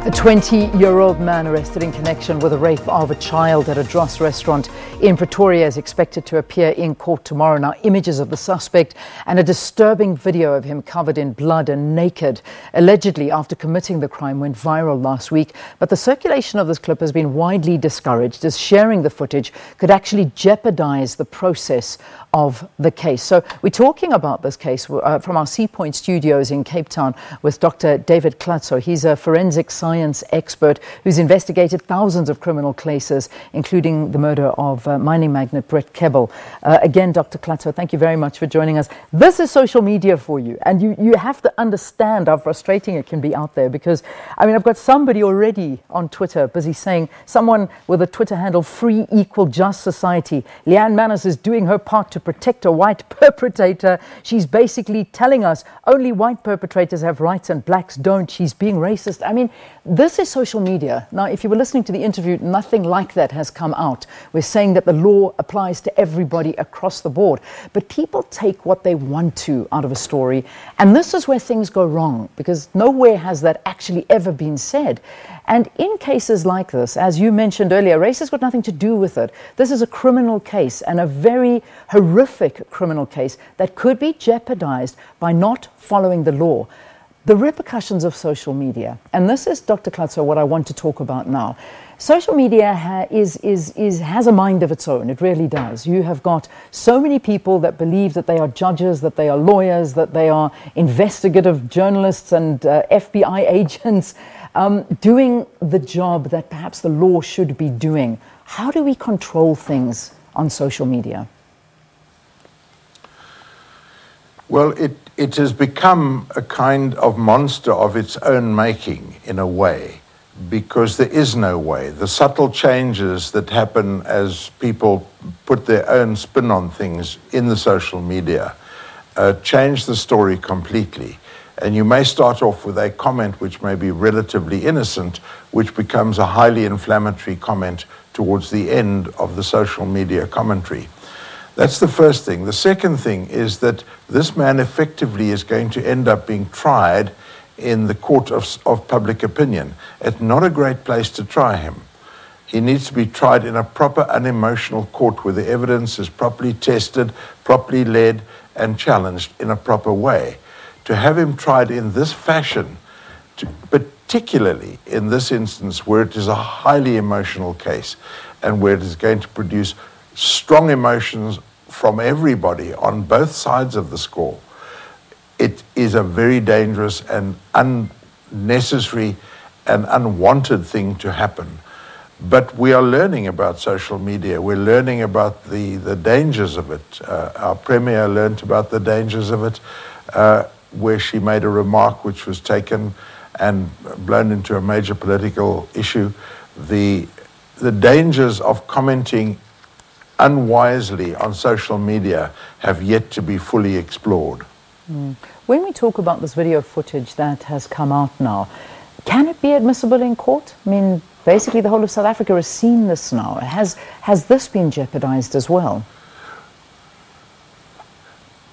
A 20-year-old man arrested in connection with the rape of a child at a Dros restaurant in Pretoria is expected to appear in court tomorrow. Now, images of the suspect and a disturbing video of him covered in blood and naked, allegedly after committing the crime, went viral last week. But the circulation of this clip has been widely discouraged, as sharing the footage could actually jeopardize the process of the case. So we're talking about this case from our Sea Point studios in Cape Town with Dr David Klatzowa. He's a forensic science expert who's investigated thousands of criminal cases, including the murder of mining magnate Brett Kebble. Again, Dr Klatzowa, thank you very much for joining us. This is social media for you, and you have to understand how frustrating it can be out there, because, I mean, I've got somebody already on Twitter busy saying, someone with a Twitter handle, Free Equal Just Society, Leanne Manners is doing her part to protect a white perpetrator. She's basically telling us only white perpetrators have rights and blacks don't. She's being racist. I mean, this is social media. Now, if you were listening to the interview, nothing like that has come out. We're saying that the law applies to everybody across the board. But people take what they want to out of a story. And this is where things go wrong, because nowhere has that actually ever been said. And in cases like this, as you mentioned earlier, race has got nothing to do with it. This is a criminal case, and a very horrific criminal case that could be jeopardized by not following the law. The repercussions of social media, and this is, Dr. Klatzowa, what I want to talk about now. Social media has a mind of its own. It really does. You have got so many people that believe that they are judges, that they are lawyers, that they are investigative journalists and FBI agents, doing the job that perhaps the law should be doing. How do we control things on social media? Well, it has become a kind of monster of its own making, in a way, because there is no way. The subtle changes that happen as people put their own spin on things in the social media change the story completely. And you may start off with a comment which may be relatively innocent, which becomes a highly inflammatory comment towards the end of the social media commentary. That's the first thing. The second thing is that this man effectively is going to end up being tried in the court of public opinion. It's not a great place to try him. He needs to be tried in a proper, unemotional court where the evidence is properly tested, properly led, and challenged in a proper way. To have him tried in this fashion, particularly in this instance where it is a highly emotional case and where it is going to produce strong emotions from everybody on both sides of the score, it is a very dangerous and unnecessary and unwanted thing to happen. But we are learning about social media. We're learning about the dangers of it. Our Premier learned about the dangers of it, where she made a remark which was taken and blown into a major political issue. The dangers of commenting unwisely on social media have yet to be fully explored. When we talk about this video footage that has come out now, can it be admissible in court? I mean, basically the whole of South Africa has seen this now. Has this been jeopardized as well?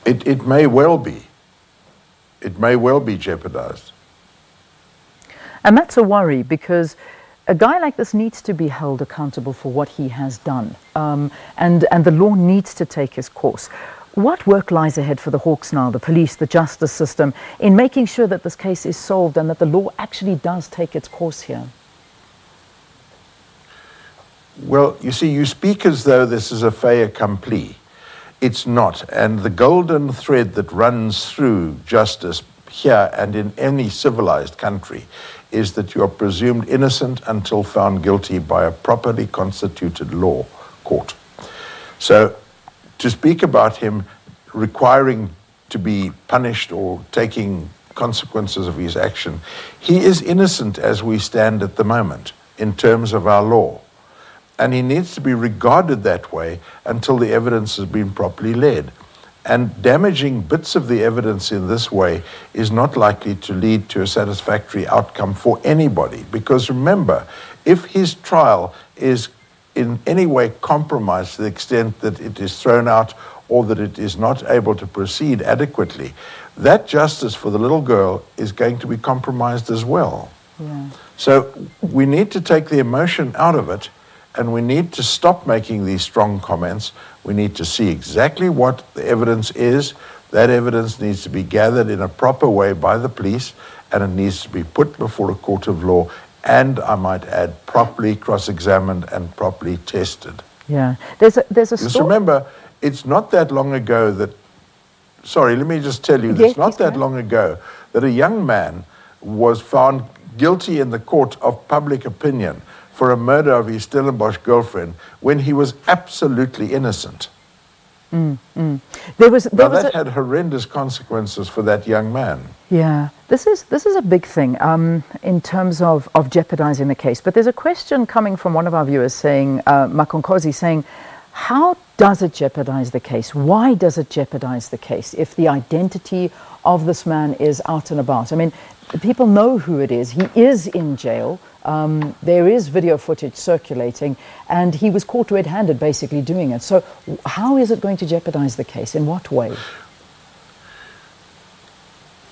It may well be. It may well be jeopardized. And that's a worry, because a guy like this needs to be held accountable for what he has done. And the law needs to take his course. What work lies ahead for the Hawks now, the police, the justice system, in making sure that this case is solved and that the law actually does take its course here? Well, you see, you speak as though this is a fait accompli. It's not. And the golden thread that runs through justice here and in any civilized country is that you are presumed innocent until found guilty by a properly constituted law court. So to speak about him requiring to be punished or taking consequences of his action, he is innocent as we stand at the moment in terms of our law. And he needs to be regarded that way until the evidence has been properly led. And damaging bits of the evidence in this way is not likely to lead to a satisfactory outcome for anybody. Because remember, if his trial is in any way compromised to the extent that it is thrown out or that it is not able to proceed adequately, that justice for the little girl is going to be compromised as well. Yeah. So we need to take the emotion out of it, and we need to stop making these strong comments. We need to see exactly what the evidence is. That evidence needs to be gathered in a proper way by the police, and it needs to be put before a court of law, and I might add, properly cross-examined and properly tested. Yeah. There's a Just story. remember, it's not that long ago that, sorry, let me just tell you, Yes, it's not that long ago that a young man was found guilty in the court of public opinion for a murder of his Stellenbosch girlfriend when he was absolutely innocent. That had horrendous consequences for that young man. Yeah, this is a big thing in terms of jeopardizing the case. But there's a question coming from one of our viewers saying, Makonkosi, saying, how does it jeopardize the case? Why does it jeopardize the case if the identity of this man is out and about? I mean, people know who it is. He is in jail. There is video footage circulating, and he was caught red-handed basically doing it. So how is it going to jeopardize the case? In what way?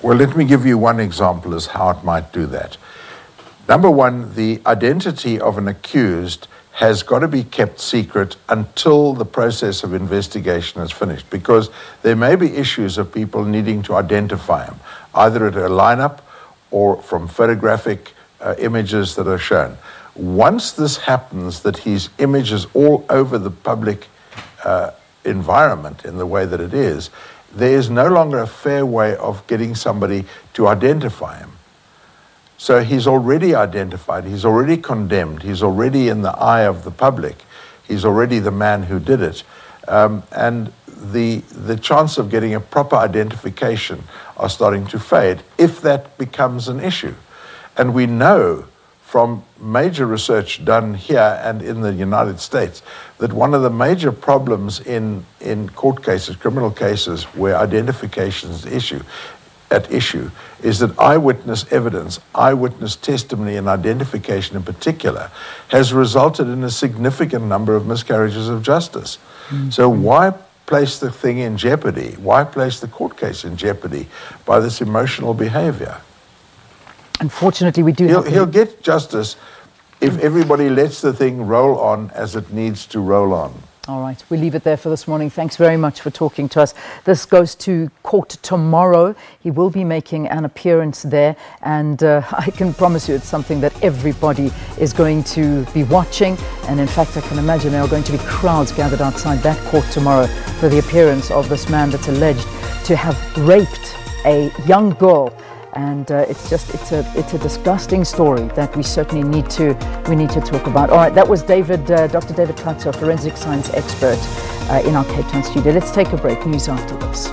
Well, let me give you one example as how it might do that. Number one, the identity of an accused has got to be kept secret until the process of investigation is finished, because there may be issues of people needing to identify him, either at a lineup or from photographic images that are shown. Once this happens, that his image is all over the public environment in the way that it is, there is no longer a fair way of getting somebody to identify him. So he's already identified, he's already condemned, he's already in the eye of the public, he's already the man who did it. And the chance of getting a proper identification are starting to fade if that becomes an issue. And we know from major research done here and in the United States that one of the major problems in court cases, criminal cases, where identification is at issue, is that eyewitness evidence, eyewitness testimony and identification in particular, has resulted in a significant number of miscarriages of justice. So why place the thing in jeopardy? Why place the court case in jeopardy by this emotional behavior? Unfortunately, we do He'll get justice if everybody lets the thing roll on as it needs to roll on. All right, we leave it there for this morning. Thanks very much for talking to us. This goes to court tomorrow. He will be making an appearance there, and I can promise you it's something that everybody is going to be watching. And in fact, I can imagine there are going to be crowds gathered outside that court tomorrow for the appearance of this man that's alleged to have raped a young girl. And it's a disgusting story that we certainly need to talk about. All right, that was Dr. David Klatzowa, forensic science expert in our Cape Town studio. Let's take a break. News after this.